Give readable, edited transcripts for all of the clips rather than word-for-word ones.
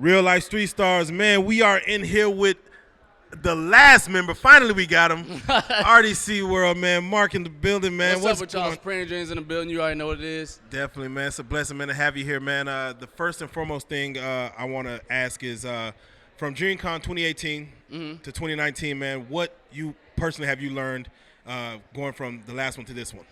Real Life Street Stars, man, we are in here with the last member. Finally, we got him. RDCWorld, man. Mark in the building, man. What's up with y'all? Spring Dreams in the building. You already know what it is. Definitely, man. It's a blessing, man, to have you here, man. The first and foremost thing I want to ask is from DreamCon 2018 to 2019, man, what you personally have you learned going from the last one to this one?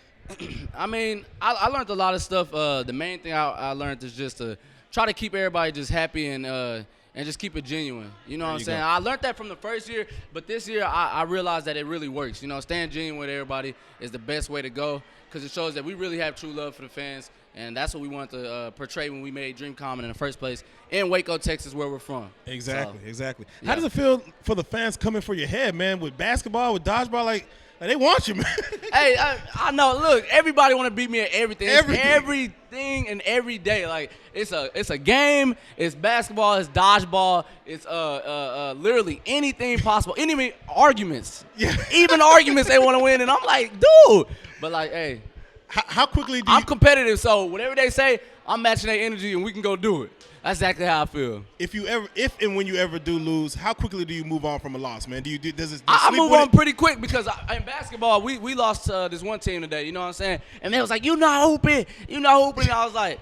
I mean, I learned a lot of stuff. The main thing I learned is just to try to keep everybody just happy and just keep it genuine. You know what I'm saying? I learned that from the first year, but this year I realized that it really works. You know, staying genuine with everybody is the best way to go because it shows that we really have true love for the fans, and that's what we wanted to portray when we made DreamCon in the first place in Waco, Texas, where we're from. Exactly, so, exactly. Yeah. How does it feel for the fans coming for your head, man, with basketball, with dodgeball? Like they want you, man. Hey, I know. Look, everybody want to beat me at everything. It's everything and every day. Like it's a game. It's basketball. It's dodgeball. It's literally anything possible. Any arguments. Yeah. Even arguments they want to win, and I'm like, dude. But like, hey, how quickly do you? I'm competitive, so whatever they say, I'm matching their energy, and we can go do it. That's exactly how I feel. If and when you ever do lose, how quickly do you move on from a loss, man? I move on pretty quick because in basketball we lost this one team today. You know what I'm saying? And they was like, you not hooping. And I was like,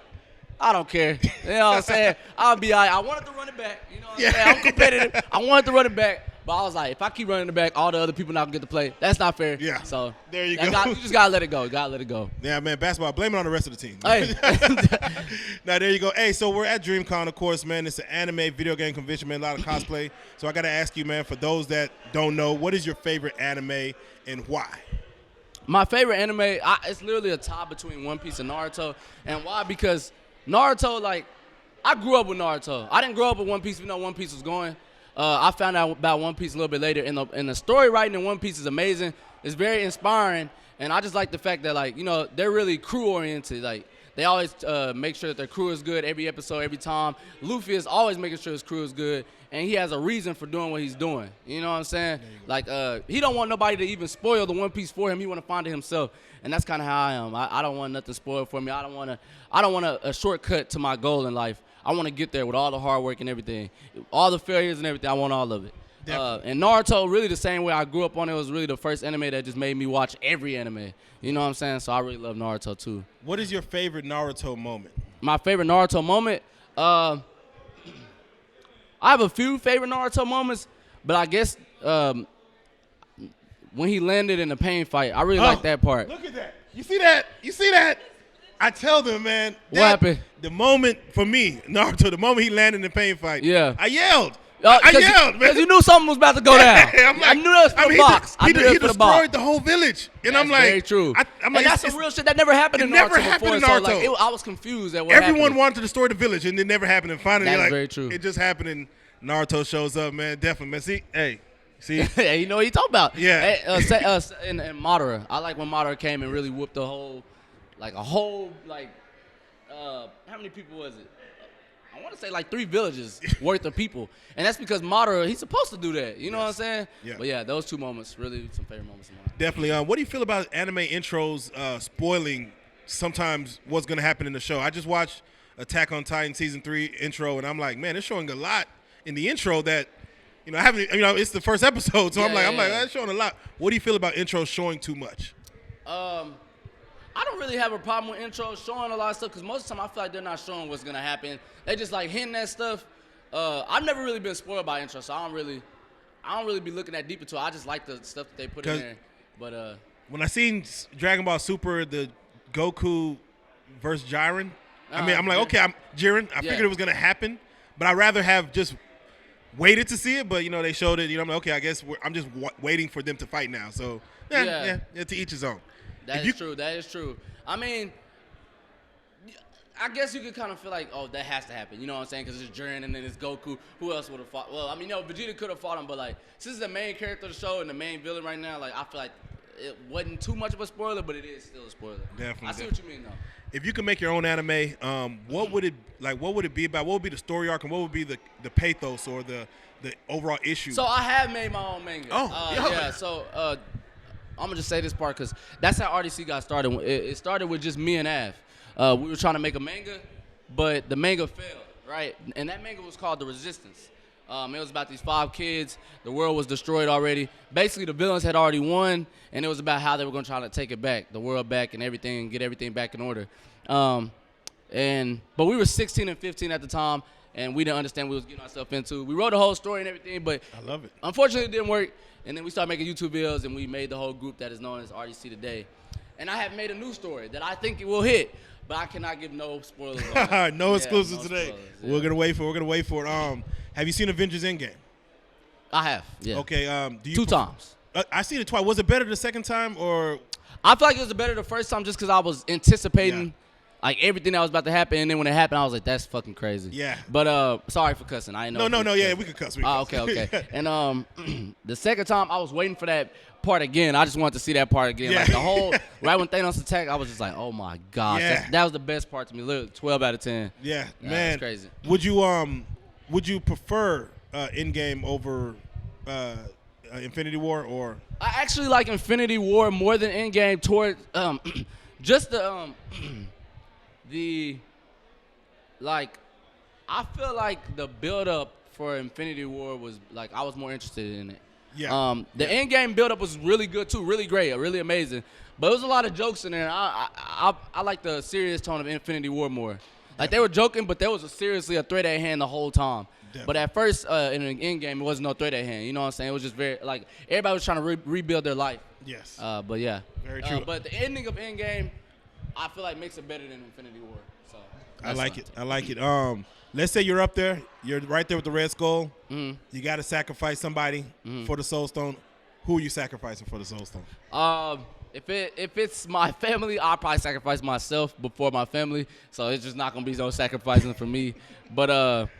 I don't care. You know what I'm saying? I'll be all right. I wanted to run it back. You know what I'm saying? I'm competitive. I wanted to run it back. But I was like, if I keep running it back, all the other people not going to get to play. That's not fair. Yeah. So there you go. You just got to let it go. Got to let it go. Yeah, man, basketball. Blame it on the rest of the team. Hey. Now, there you go. Hey, so we're at DreamCon, of course, man. It's an anime video game convention, man. A lot of cosplay. So I got to ask you, man, for those that don't know, what is your favorite anime and why? My favorite anime, it's literally a tie between One Piece and Naruto. And why? Because Naruto, like, I grew up with Naruto. I didn't grow up with One Piece even though One Piece was going. I found out about One Piece a little bit later, and the story writing in One Piece is amazing. It's very inspiring, and I just like the fact that, like, you know, they're really crew-oriented. Like, they always make sure that their crew is good every episode, every time. Luffy is always making sure his crew is good, and he has a reason for doing what he's doing. You know what I'm saying? Like, he don't want nobody to even spoil the One Piece for him. He want to find it himself, and that's kind of how I am. I don't want nothing spoiled for me. I don't want a shortcut to my goal in life. I want to get there with all the hard work and everything. All the failures and everything, I want all of it. And Naruto, really the same way I grew up on it, was really the first anime that just made me watch every anime. You know what I'm saying? So I really love Naruto, too. What is your favorite Naruto moment? My favorite Naruto moment? I have a few favorite Naruto moments, but I guess when he landed in the pain fight, I really like that part. Look at that. You see that? You see that? I tell them, man. What happened? The moment, for me, Naruto, the moment he landed in the pain fight, I yelled. I yelled, man. Because you knew something was about to go down. I knew that was for the box. He destroyed the whole village. And that's I'm like. Very true. I'm like, that's some real shit that never happened in Naruto never happened before. in Naruto. So, like, I was confused at what Everyone happened. wanted to destroy the village, and it never happened. And finally, That's like, very true. It just happened, and Naruto shows up, man. Definitely, man. See? Hey, you know what he talking about. Yeah. Hey, and Madara. I like when Madara came and really whooped the whole, how many people was it? I want to say like 3 villages worth of people. And that's because Madara, he's supposed to do that. You know what I'm saying? Yeah. But yeah, those 2 moments, really some favorite moments of mine. Definitely. What do you feel about anime intros spoiling sometimes what's going to happen in the show? I just watched Attack on Titan Season 3 intro, and I'm like, man, it's showing a lot in the intro that, it's the first episode, so I'm like, that's showing a lot. What do you feel about intros showing too much? I don't really have a problem with intros showing a lot of stuff because most of the time I feel like they're not showing what's going to happen. They just like hinting at stuff. I've never really been spoiled by intros, so I don't really be looking that deep into it. I just like the stuff that they put in there. But when I seen Dragon Ball Super, the Goku versus Jiren, I'm like, okay, I'm Jiren. I figured it was going to happen, but I'd rather have just waited to see it. But, they showed it. I'm like, okay, I guess I'm just waiting for them to fight now. So, to each his own. That is true. I mean, I guess you could kind of feel like, oh, that has to happen. You know what I'm saying? Because it's Jiren and then it's Goku. Who else would have fought? Well, Vegeta could have fought him, but, like, since it's the main character of the show and the main villain right now, like, I feel like it wasn't too much of a spoiler, but it is still a spoiler. Definitely. I see what you mean, though. If you could make your own anime, what would it be about? What would be the story arc, and what would be the pathos or the overall issue? So I have made my own manga. Yeah. So I'm gonna just say this part because that's how RDC got started. It started with just me and Av. We were trying to make a manga, but the manga failed. right? And that manga was called The Resistance. It was about these 5 kids. The world was destroyed already. Basically, the villains had already won, and it was about how they were going to try to take it back, the world back and everything, and get everything back in order. But we were 16 and 15 at the time, and we didn't understand what we was getting ourselves into. We wrote the whole story and everything, but I love it. Unfortunately, it didn't work. And then we started making YouTube videos, and we made the whole group that is known as RDC today. And I have made a new story that I think it will hit, but I cannot give no spoilers. On no exclusives today. Spoilers, yeah. We're gonna wait for it. Have you seen Avengers Endgame? I have. Yeah. Okay. Do you 2 times. I seen it twice. Was it better the second time or? I feel like it was better the first time just because I was anticipating like everything that was about to happen, and then when it happened, I was like, "That's fucking crazy." Yeah. But sorry for cussing. I didn't know. No. Yeah, we could cuss. Okay. And the second time, I was waiting for that part again. I just wanted to see that part again. Yeah. Like the whole right when Thanos attacked, I was just like, "Oh my gosh, Yeah. that was the best part to me." Literally, 12 out of 10. Yeah, man. That's crazy. Would you prefer Endgame over Infinity War or? I actually like Infinity War more than Endgame toward just the like I feel like the build up for Infinity War was like I was more interested in it. Yeah. The Endgame build up was really good too, really great, really amazing. But there was a lot of jokes in there. I like the serious tone of Infinity War more. Like they were joking, but there was seriously a threat at hand the whole time. Definitely. But at first in the Endgame, it wasn't no threat at hand. You know what I'm saying? It was just very like everybody was trying to rebuild their life. Yes. But yeah. Very true. But the ending of Endgame, I feel like makes it better than Infinity War. So I like it. Let's say you're up there. You're right there with the Red Skull. Mhm. You got to sacrifice somebody for the Soul Stone. Who are you sacrificing for the Soul Stone? If it's my family, I'll probably sacrifice myself before my family. So it's just not gonna be no sacrificing for me. But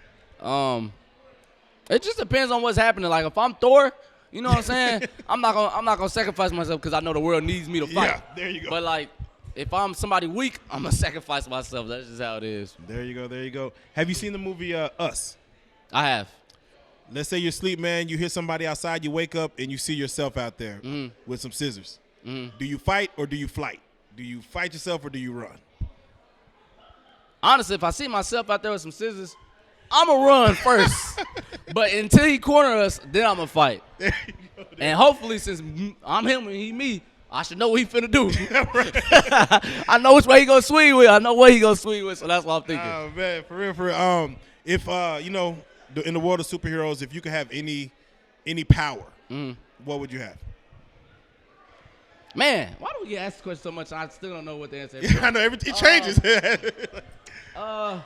it just depends on what's happening. Like if I'm Thor, you know what I'm saying? I'm not gonna sacrifice myself because I know the world needs me to fight. Yeah, there you go. But like if I'm somebody weak, I'm gonna sacrifice myself. That's just how it is. There you go. Have you seen the movie Us? I have. Let's say you're asleep, man. You hear somebody outside. You wake up and you see yourself out there with some scissors. Do you fight or do you flight? Do you fight yourself or do you run? Honestly, if I see myself out there with some scissors, I'm going to run first. But until he corner us, then I'm going to fight. There you go. And hopefully, since I'm him and he me, I should know what he finna do. I know which way he going to swing with. I know what he going to swing with, so that's what I'm thinking. Oh, man, for real. If, in the world of superheroes, if you could have any power, what would you have? Man, why do we get asked the question so much and I still don't know what the answer is? Yeah, I know. It changes. I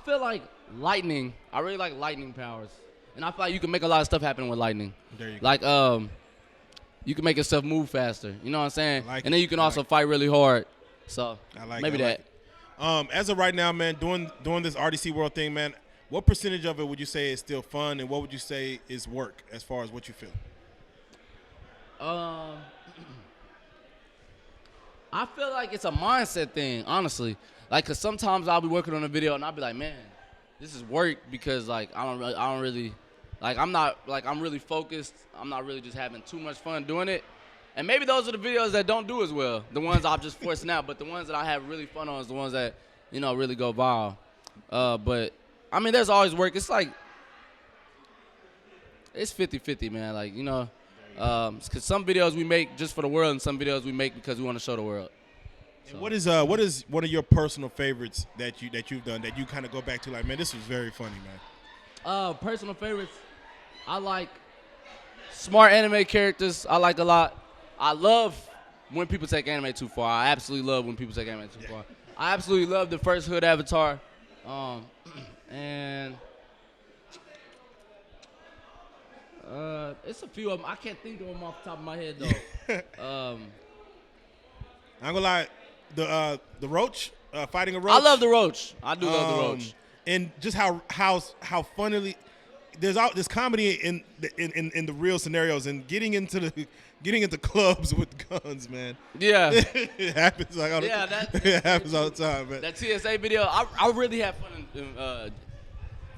feel like lightning. I really like lightning powers. And I feel like you can make a lot of stuff happen with lightning. There you go. Like, you can make yourself move faster. You know what I'm saying? Like and then you can also fight really hard. So, maybe that. As of right now, man, doing this RDCWorld thing, man, what percentage of it would you say is still fun and what would you say is work as far as what you feel? I feel like it's a mindset thing, honestly. Like, cause sometimes I'll be working on a video and I'll be like, man, this is work because like I don't really, like I'm really focused. I'm not really just having too much fun doing it. And maybe those are the videos that don't do as well. The ones I'm just forcing out, but the ones that I have really fun on is the ones that really go viral. But I mean, there's always work. It's like it's 50-50, man. Like because some videos we make just for the world, and some videos we make because we want to show the world. So. What is one of your personal favorites that you've done that you kind of go back to like, man, this was very funny, man? Personal favorites, I like smart anime characters. I like a lot. I love when people take anime too far. I absolutely love when people take anime too far. I absolutely love the first Hood Avatar, and. It's a few of them. I can't think of them off the top of my head though. I'm gonna lie, the roach fighting a roach. I love the roach. I do love the roach. And just how funnily there's comedy in the real scenarios and getting into clubs with guns, man. Yeah, it happens like all the time. It happens all the time, man. That TSA video, I really have fun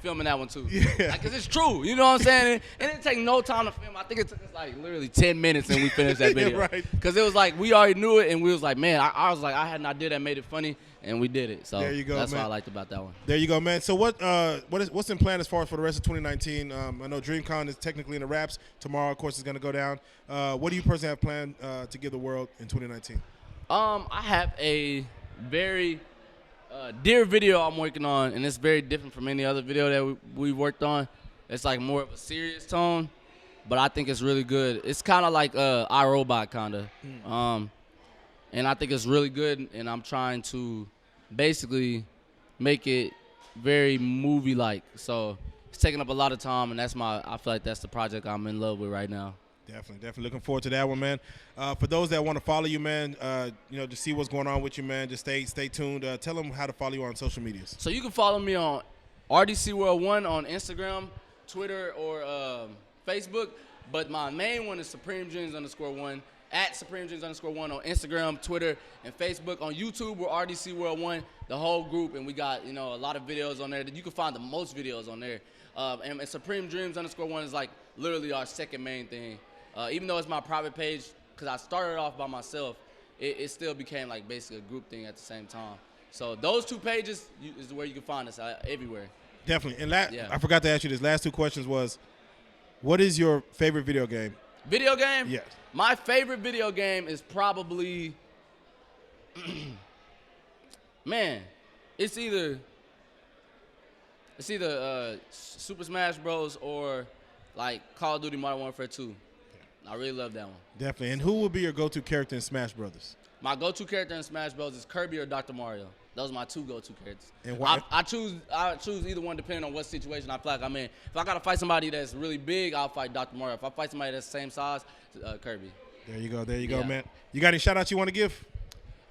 filming that one too. Yeah. Like, cause it's true. You know what I'm saying? And it didn't take no time to film. I think it took us like literally 10 minutes and we finished that video. Yeah, right. Cause it was like we already knew it and we was like, man, I was like, I had an idea that made it funny and we did it. So there you go, that's man. what I liked about that one. There you go, man. So what's in plan as far as for the rest of 2019? I know DreamCon is technically in the wraps. Tomorrow, of course, is going to go down. What do you personally have planned to give the world in 2019? I have a very dear video I'm working on, and it's very different from any other video that we worked on. It's like more of a serious tone, but I think it's really good. It's kind of like iRobot, kind of. And I think it's really good, and I'm trying to basically make it very movie-like. So it's taking up a lot of time, and I feel like that's the project I'm in love with right now. Definitely looking forward to that one, man. For those that want to follow you, man, to see what's going on with you, man, just stay tuned. Tell them how to follow you on social medias. So you can follow me on RDCWorld1 on Instagram, Twitter, or Facebook. But my main one is SupremeDreams_1 at SupremeDreams_1 on Instagram, Twitter, and Facebook. On YouTube, we're RDCWorld1, the whole group, and we got a lot of videos on there. You can find the most videos on there. And SupremeDreams_1 is like literally our second main thing. Even though it's my private page, because I started off by myself, it still became like basically a group thing at the same time. So those two pages is where you can find us everywhere. Definitely. And I forgot to ask you this. Last two questions was, what is your favorite video game? Video game? Yes. My favorite video game is probably, man, it's either Super Smash Bros. Or like Call of Duty Modern Warfare 2. I really love that one. Definitely. And who will be your go-to character in Smash Brothers? My go-to character in Smash Bros. Is Kirby or Dr. Mario. Those are my two go-to characters. And why? I choose either one depending on what situation I feel like I'm in. If I gotta fight somebody that's really big, I'll fight Dr. Mario. If I fight somebody that's the same size, Kirby. There you go, man. You got any shout-outs you want to give?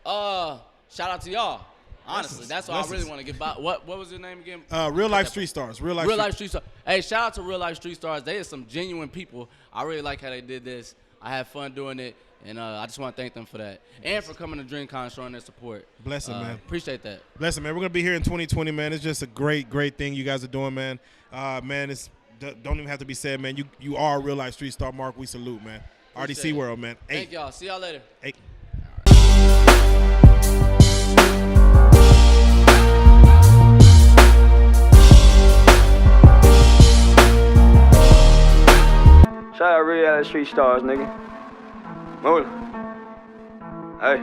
Shout out to y'all. Honestly, that's what I really want to give back. What was your name again? Real-life Street Stars. Real-life Street Stars. Hey, shout out to Real-Life Street Stars. They are some genuine people. I really like how they did this. I had fun doing it, and I just want to thank them for that. And for coming to DreamCon, showing their support. Bless them, man. Appreciate that. Bless them, man. We're going to be here in 2020, man. It's just a great thing you guys are doing, man. Man, don't even have to be said, man. You are a real-life street star, Mark. We salute, man. RDC World, man. Thank y'all. See y'all later. Hey. Shout out Reallyfe Street Stars, nigga. Move. Hey.